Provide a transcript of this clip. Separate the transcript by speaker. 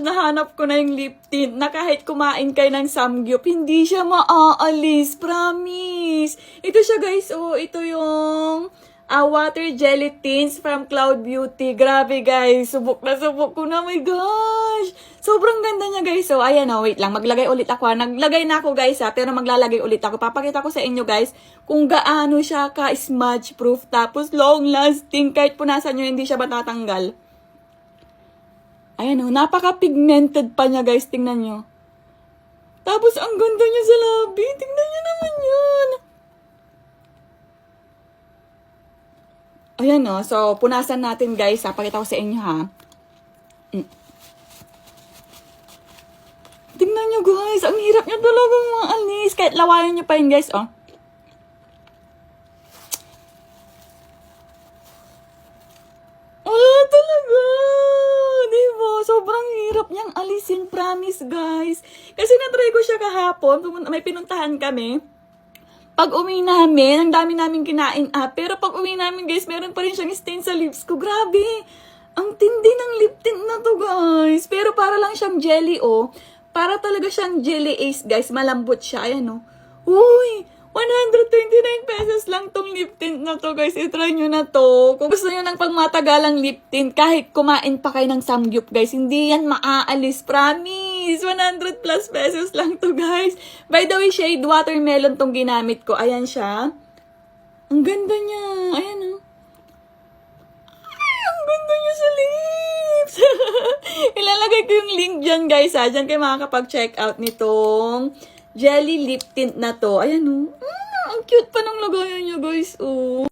Speaker 1: nahanap ko na yung lip tint na kahit kumain kayo ng samgyup, hindi siya maaalis. Promise. Ito siya guys. Oh, ito yung water jelly tints from Cloud Beauty. Grabe guys. Subok ko na. My gosh. Sobrang ganda niya guys. So, ayan o. Wait lang. Maglagay ulit ako. Naglagay na ako guys pero maglalagay ulit ako. Papakita ko sa inyo guys kung gaano siya ka-smudge proof. Tapos long lasting. Kahit punasan nyo, hindi siya matatanggal. Ayan o. Napaka-pigmented pa niya guys. Tingnan nyo. Tapos ang ganda niya sa labi. Tingnan nyo naman yun. Ayan o. So, punasan natin guys. Pakita ko sa inyo ha. Tingnan nyo guys. Ang hirap nyo talagang maalis. Kahit lawayan nyo pa yun guys. Oh. Talaga. Diba? Sobrang hirap niyang alisin. Promise guys. Kasi natry ko siya kahapon. May pinuntahan kami. Pag uwi namin, ang dami namin kinain pero pag uwi namin guys, meron pa rin siyang stain sa lips ko. Grabe! Ang tindi ng lip tint na to guys. Pero para lang siyang jelly Para talaga siyang jelly ace guys. Malambot siya. Ayan Uy! 129 pesos lang tong lip tint na to guys. I-try nyo na to. Kung gusto nyo ng pangmatagalang lip tint, kahit kumain pa kayo ng samgyup guys, hindi yan maaalis. Promise! 100 plus pesos lang to guys. By the way, shade watermelon tong ginamit ko. Ayan siya. Ang ganda niya. Ayan Ay, ang ganda niya sa lips. Ilalagay ko yung link dyan guys Diyan kayo makakapag-check out nitong jelly lip tint na to. Ayan ang cute pa ng lagayan niya guys